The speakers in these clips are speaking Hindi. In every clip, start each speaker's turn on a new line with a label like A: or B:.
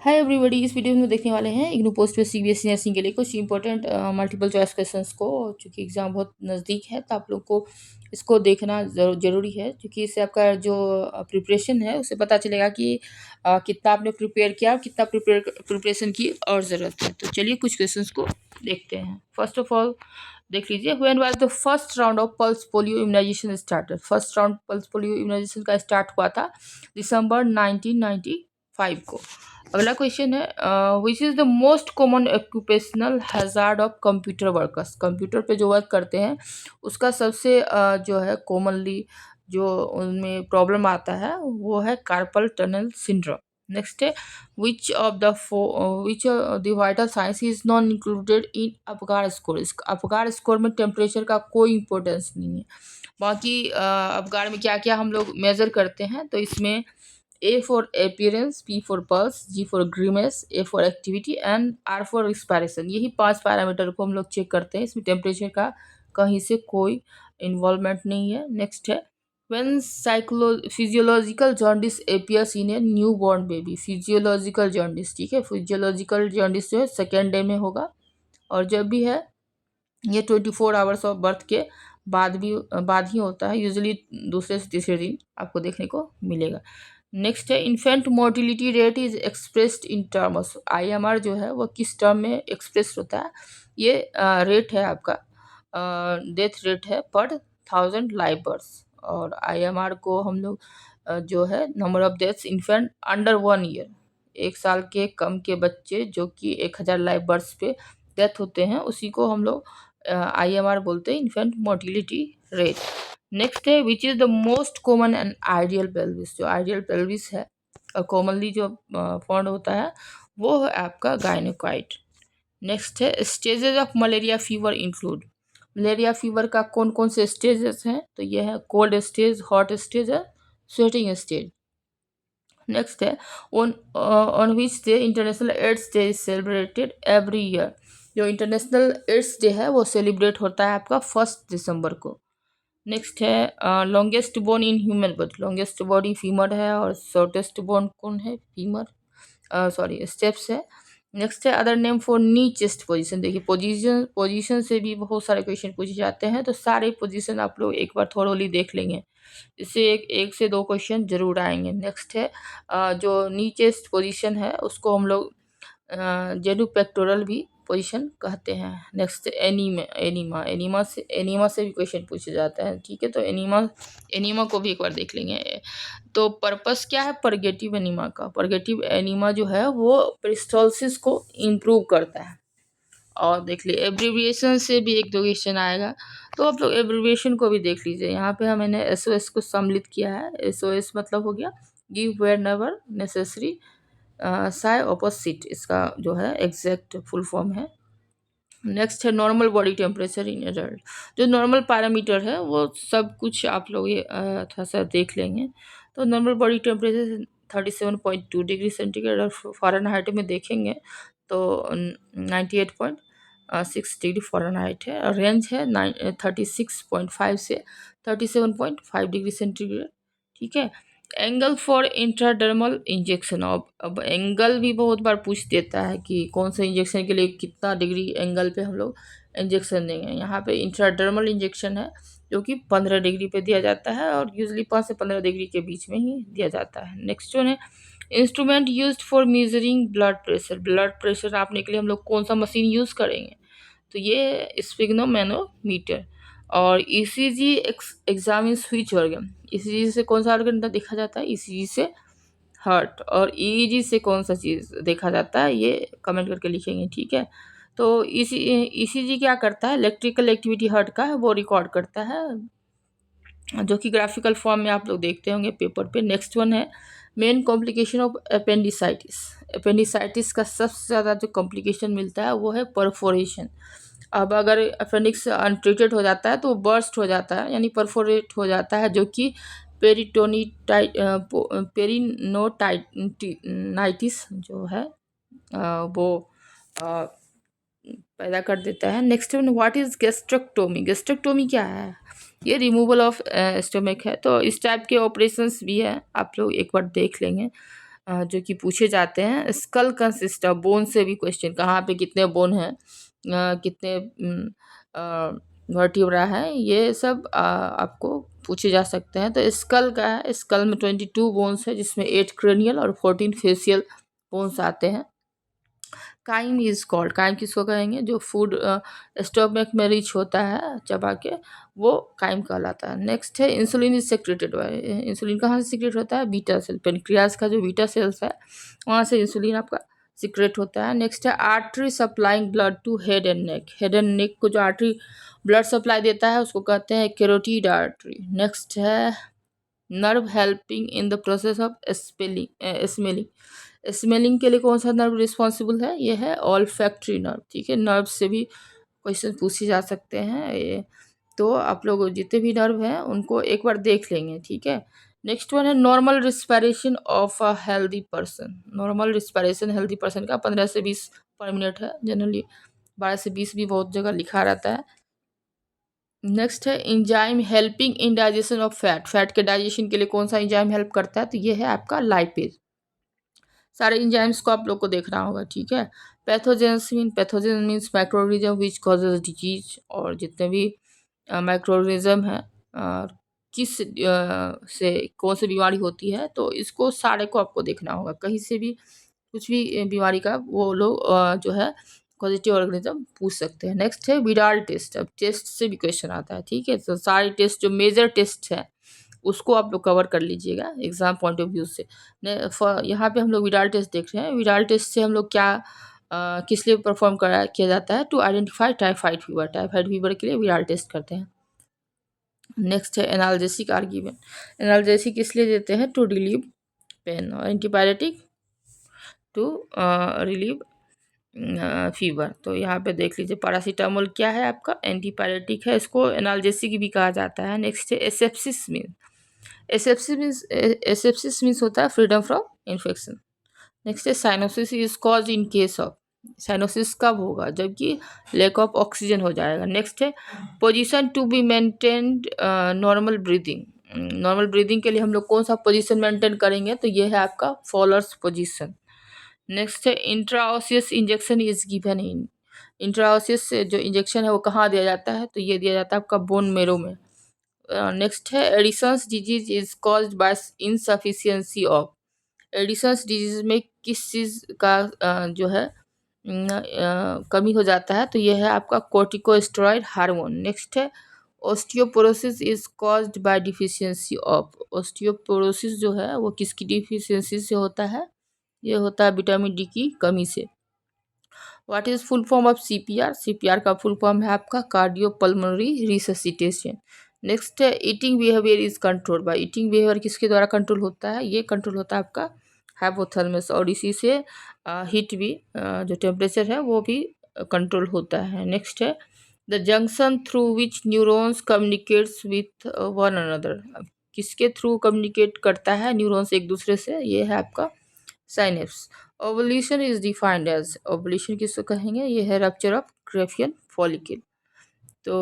A: Hi everybody. इस वीडियो में देखने वाले हैं इग्नू पोस्ट पे सीबीएसई नर्सिंग के लिए कुछ इंपॉर्टेंट मल्टीपल चॉइस क्वेश्चंस को। चूंकि एग्ज़ाम बहुत नज़दीक है तो आप लोग को इसको देखना ज़रूरी है, क्योंकि इससे आपका जो प्रिपरेशन है उससे पता चलेगा कि कितना आपने प्रिपेयर किया और कितना प्रिपरेशन की और ज़रूरत है। तो चलिए कुछ क्वेश्चंस को देखते हैं। फर्स्ट ऑफ ऑल देख लीजिए, when was the first round of pulse polio immunisation started. First round pulse polio immunisation का स्टार्ट हुआ था दिसंबर 1995 को। अगला क्वेश्चन है, which is the most common occupational hazard of computer workers. Computer पे जो वर्क करते हैं उसका सबसे जो है कॉमनली जो उनमें प्रॉब्लम आता है वो है कार्पल टनल सिंड्रोम। नेक्स्ट है, विच of the which the vital science is non included in Apgar score. इस अपगार स्कोर में टेम्परेचर का कोई इंपॉर्टेंस नहीं है। बाकी अपगार में क्या क्या हम लोग मेजर करते हैं, तो इसमें A for appearance, P for pulse, G for grimace, A for activity and R for respiration। यही 5 पैरामीटर को हम लोग चेक करते हैं। इसमें टेम्परेचर का कहीं से कोई इन्वॉल्वमेंट नहीं है। नेक्स्ट है, when physiological jaundice appears in a newborn baby। Physiological jaundice, ठीक है, फिजियोलॉजिकल जॉन्डिस जो है सेकेंड डे में होगा, और जब भी है ये 24 आवर्स ऑफ बर्थ के बाद ही होता है। यूजुअली दूसरे से तीसरे दिन आपको देखने को मिलेगा। नेक्स्ट है, infant mortality rate is expressed in terms. IMR जो है वो किस टर्म में एक्सप्रेस होता है? ये रेट है आपका, डेथ रेट है पर 1000 लाइव बर्थ्स। और आईएमआर को हम लोग जो है number of deaths infant under 1 year, 1 साल के कम के बच्चे जो कि 1000 लाइव बर्थ्स पे डेथ होते हैं उसी को हम लोग आईएमआर बोलते हैं, इन्फेंट मोर्टिलिटी रेट। नेक्स्ट है, which is the most common and ideal pelvis. जो आइडियल पेल्विस है और कॉमनली जो फाउंड होता है वो है आपका गायनोकॉइड। नेक्स्ट है, stages of malaria fever include. Malaria fever का कौन कौन से स्टेजेस हैं? तो ये है कोल्ड स्टेज, हॉट स्टेज है, स्वेटिंग स्टेज। नेक्स्ट है, on which day international AIDS day is celebrated every year. जो इंटरनेशनल एड्स डे है वो सेलिब्रेट होता है आपका 1 दिसंबर को। नेक्स्ट है, longest bone in human body. Longest body femur है और शॉर्टेस्ट बोन कौन है? फीमर, सॉरी स्टेप्स है। नेक्स्ट है, other name for knee chest position. देखिए पोजीशन से भी बहुत सारे क्वेश्चन पूछे जाते हैं, तो सारे पोजीशन आप लोग एक बार थोरोली देख लेंगे, इससे एक से दो क्वेश्चन जरूर आएंगे। नेक्स्ट है, जो नी चेस्ट पोजीशन है उसको हम लोग जेनु पेक्टोरल भी पोजीशन कहते हैं। नेक्स्ट एनीमा से भी क्वेश्चन पूछे जाता है, ठीक है, तो एनीमा को भी एक बार देख लेंगे। तो पर्पस क्या है परगेटिव एनीमा का? परगेटिव एनीमा जो है वो पेरिस्टोलिसिस को इम्प्रूव करता है। और देख लीजिए एब्रीविएशन से भी एक दो क्वेश्चन आएगा, तो आप लोग एब्रीविएशन को भी देख लीजिए। यहाँ पे मैंने एसओएस को सम्मिलित किया है। एसओएस मतलब हो गया give where never necessary sigh opposite, इसका जो है एग्जैक्ट फुल फॉर्म है। नेक्स्ट है, normal body temperature in adult. जो नॉर्मल पैरामीटर है वो सब कुछ आप लोग ये थोड़ा सा देख लेंगे। तो normal body temperature 37.2 degree centigrade, और फ़ारेनहाइट में देखेंगे तो 98.6 डिग्री फ़ारेनहाइट है। और रेंज है 36.5 से 37.5 डिग्री सेंटीग्रेड, ठीक है। Angle for intradermal injection. अब एंगल भी बहुत बार पूछ देता है कि कौन सा इंजेक्शन के लिए कितना डिग्री एंगल पे हम लोग इंजेक्शन देंगे। यहाँ पे इंट्राडर्मल इंजेक्शन है जो कि 15 डिग्री पे दिया जाता है, और यूजली 5 से 15 डिग्री के बीच में ही दिया जाता है। नेक्स्ट वन है, instrument used for measuring blood pressure. Blood pressure नापने के लिए हम लोग कौन सा मशीन यूज़ करेंगे? तो ये स्फिग्नोमेनोमीटर। और ECG examines which organ. ECG से कौन सा ऑर्गन देखा जाता है? ईसीजी से हार्ट। और ईईजी से कौन सा चीज़ देखा जाता है? ये कमेंट करके लिखेंगे, ठीक है। तो ईसीजी क्या करता है? इलेक्ट्रिकल एक्टिविटी हार्ट का है वो रिकॉर्ड करता है, जो कि ग्राफिकल फॉर्म में आप लोग देखते होंगे पेपर पे। नेक्स्ट वन है, main complication of appendicitis. Appendicitis का सबसे ज़्यादा जो कॉम्प्लिकेशन मिलता है वो है परफोरेशन। अब अगर अपेंडिक्स अनट्रीटेड हो जाता है तो वो बर्स्ट हो जाता है, यानी परफोरेट हो जाता है, जो कि पेरिनोटाइटिस जो है वो पैदा कर देता है। Next one, what is gastrectomy. Gastrectomy क्या है? ये रिमूवल ऑफ स्टमक है। तो इस टाइप के ऑपरेशंस भी है, आप लोग एक बार देख लेंगे। जो कि पूछे जाते हैं। स्कल कंसिस्ट ऑफ, बोन से भी क्वेश्चन, कहाँ पे कितने बोन हैं, कितने वर्टिब्रा है, ये सब आपको पूछे जा सकते हैं। तो स्कल का है, स्कल में 22 बोन्स है, जिसमें 8 क्रेनियल और 14 फेशियल बोन्स आते हैं। काइम इज कॉल्ड, काइम किसको कहेंगे, जो फूड स्टोमक में रिच होता है चबा के, वो काइम कहलाता है। नेक्स्ट है insulin is secreted bye, insulin कहाँ से सीक्रेट होता है, बीटा सेल, पेनक्रियाज का जो बीटा सेल्स है वहाँ से इंसुलिन आपका सीक्रेट होता है। नेक्स्ट है artery supplying blood to head and neck, head and neck को जो आर्टरी ब्लड सप्लाई देता है उसको कहते हैं कैरोटीड आर्टरी। नेक्स्ट है nerve helping in the process of smelling, smelling के लिए कौन सा नर्व रिस्पॉन्सिबल है, ये है ऑल्फैक्टरी नर्व। ठीक है, नर्व से भी क्वेश्चन पूछे जा सकते हैं ये, तो आप लोग जितने भी नर्व हैं उनको एक बार देख लेंगे। ठीक है, नेक्स्ट वन है normal respiration of a healthy person, normal respiration healthy person का 15 से 20 पर मिनट है, जनरली 12 से 20 भी बहुत जगह लिखा रहता है। नेक्स्ट है enzyme helping in digestion of fat, fat के डाइजेशन के लिए कौन सा इंजाइम हेल्प करता है, तो ये है आपका लाइपेज। सारे इंजाइम्स को आप लोग को देखना होगा। ठीक है, pathogens mean, pathogen means microorganism विच कॉजेज डिजीज, और जितने भी माइक्रोऑर्गेनिज्म है किस से कौन सी बीमारी होती है, तो इसको सारे को आपको देखना होगा। कहीं से भी कुछ भी बीमारी का वो लोग जो है पॉजिटिव ऑर्गेनिज्म पूछ सकते हैं। नेक्स्ट है विडाल टेस्ट, अब टेस्ट से भी क्वेश्चन आता है। ठीक है, तो सारे टेस्ट जो मेजर टेस्ट है उसको आप लोग कवर कर लीजिएगा एग्जाम पॉइंट ऑफ व्यू से। यहाँ पे हम लोग विडाल टेस्ट देख रहे हैं, विडाल टेस्ट से हम लोग क्या किस लिए परफॉर्म करा किया जाता है, to identify typhoid fever, typhoid fever के लिए विडाल टेस्ट करते हैं। नेक्स्ट है एनाल्जेसिक आर्ग्यूमेंट, एनाल्जेसिक इसलिए देते हैं टू रिलीव पेन, और एंटीबायोटिक टू रिलीव फीवर। तो यहाँ पे देख लीजिए पैरासीटामोल क्या है आपका, एंटीपायरेटिक है, इसको एनाल्जेसिक भी कहा जाता है। नेक्स्ट है एसेप्सिस मीन, एसेप्सिस मीन्स होता है फ्रीडम फ्रॉम इन्फेक्शन। नेक्स्ट है cyanosis is cause in case of, cyanosis कब होगा, जबकि लैक ऑफ ऑक्सीजन हो जाएगा। नेक्स्ट है position to be maintained normal breathing, normal breathing के लिए हम लोग कौन सा पोजीशन मेंटेन करेंगे, तो ये है आपका फॉलर्स पोजीशन। नेक्स्ट है इंट्राओसियस इंजेक्शन इज गिवन इन, इंट्राओसियस से जो इंजेक्शन है वो कहाँ दिया जाता है, तो ये दिया जाता है आपका बोन मेरो में। नेक्स्ट है Edison's disease is caused by insufficiency of, Edison's disease में किस चीज़ का जो है कमी हो जाता है, तो ये है आपका कोर्टिकोस्टेरॉइड हार्मोन। नेक्स्ट है osteoporosis is caused by deficiency of, osteoporosis जो है वो किसकी डिफिशियंसी से होता है, ये होता है विटामिन डी की कमी से। What is full form of CPR, CPR का फुल फॉर्म है आपका कार्डियोपल्मोनरी रिससिटेशन। नेक्स्ट है eating behaviour is control by, eating behaviour किसके द्वारा कंट्रोल होता है, ये कंट्रोल होता है आपका हाइपोथैलेमस, और इसी से हीट भी जो टेम्परेचर है वो भी कंट्रोल होता है। नेक्स्ट है the junction through which neurons communicates with one another, किसके थ्रू कम्युनिकेट करता है न्यूरॉन्स एक दूसरे से, ये है आपका synapse. Ovulation is defined as, ovulation किसको कहेंगे, ये है रप्चर ऑफ ग्रेफियन फॉलिकल। तो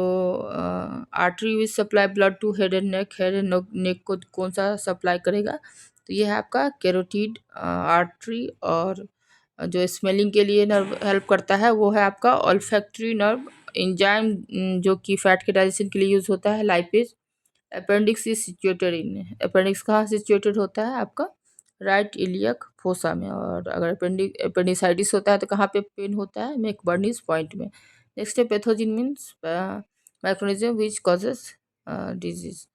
A: artery which supply blood to head and neck, head and neck को कौन सा सप्लाई करेगा, तो ये है आपका कैरोटीड आर्टरी। और जो स्मेलिंग के लिए नर्व हेल्प करता है वो है आपका ऑल्फैक्टरी नर्व। इंजाइम जो कि फैट के डाइजेशन के लिए यूज होता है lipase. Appendix is situated in, appendix कहाँ सिचुएटेड होता है आपका राइट इलियक फोसा में, और अगर अपेंडिसाइटिस होता है तो कहाँ पे पेन होता है, मैकबर्नीज पॉइंट में। नेक्स्ट है pathogen means microorganism which causes disease,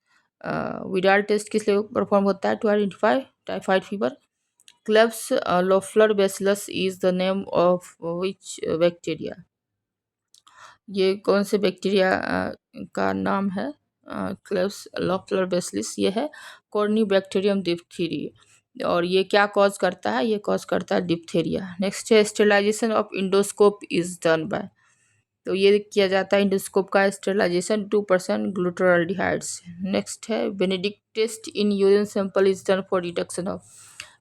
A: Widal test किस लिए परफॉर्म होता है, to identify typhoid fever. Klebs Loeffler bacillus is the name of which bacteria, ये कौन से बैक्टीरिया का नाम है, क्लेब्स लोफ्लर बेसिलस, ये है कॉर्निबैक्टीरियम डिप्थीरी, और ये क्या कॉज करता है, ये कॉज करता है डिप्थेरिया। नेक्स्ट है sterilisation of endoscope is done by, तो ये किया जाता है इंडोस्कोप का स्टेरिलाइजेशन 2% ग्लूटाराल्डिहाइड्स। नेक्स्ट है Benedict test in urine sample is done for detection of,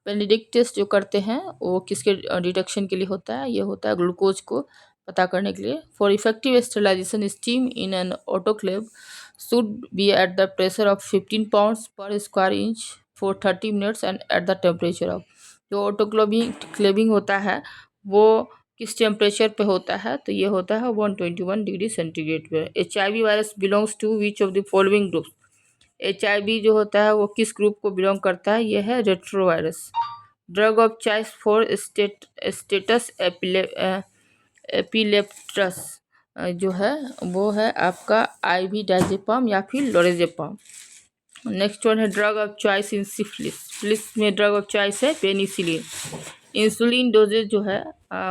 A: Benedict test जो करते हैं वो किसके डिटेक्शन के लिए होता है, ये होता है ग्लूकोज को पता करने के लिए। For effective sterilisation steam in an autoclave should be at the pressure of 15 pounds per square inch for 30 minutes and at the temperature of, जो ऑटोक्लेविंग क्लेविंग होता है वो किस टेम्परेचर पे होता है, तो ये होता है 121 डिग्री सेंटीग्रेड पे। HIV virus belongs to which of the following groups. HIV जो होता है वो किस ग्रुप को बिलोंग करता है, ये है retrovirus. Drug of choice for status epilepticus जो है वो है आपका IV डायजेपाम या फिर लोरेजेपाम। नेक्स्ट वन है drug of choice in syphilis. Syphilis में ड्रग ऑफ चॉइस है पेनिसिलिन। इंसुलिन डोजेज जो है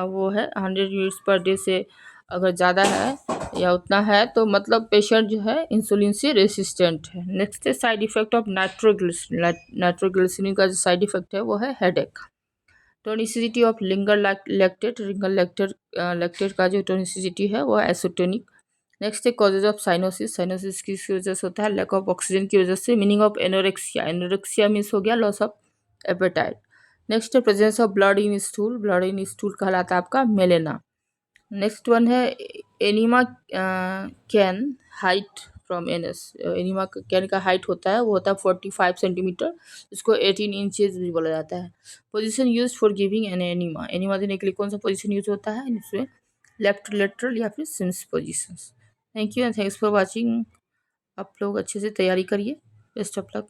A: वो है 100 यूनिट्स पर डे से अगर ज़्यादा है या उतना है तो मतलब पेशेंट जो है इंसुलिन से रेसिस्टेंट है। नेक्स्ट है side effect of nitroglycerin. Nitroglycerin का जो साइड इफेक्ट है वो है headache. Tonicity of Ringer lactate. Ringer lactate का जो टोनिसिटी है वो एसोटोनिक। नेक्स्ट है कॉजेज ऑफ साइनोसिस। साइनोसिस किस वजह से होता है, लैक ऑफ ऑक्सीजन की वजह से। Meaning of anorexia. Anorexia means हो गया लॉस ऑफ एपेटाइट। नेक्स्ट है presence of blood in stool. Blood in stool कहलाता है आपका मेलेना। नेक्स्ट वन है enema can height from anus. Enema can का हाइट होता है वो होता है 45 सेंटीमीटर, इसको 18 इंचेस भी बोला जाता है। Position use for giving an enema. Enema देने के लिए कौन सा पोजीशन यूज होता है, इसमें लेफ्ट लेटरल या फिर Sims positions. Thank you and thanks for watching. आप लोग अच्छे से तैयारी करिए। Best of luck.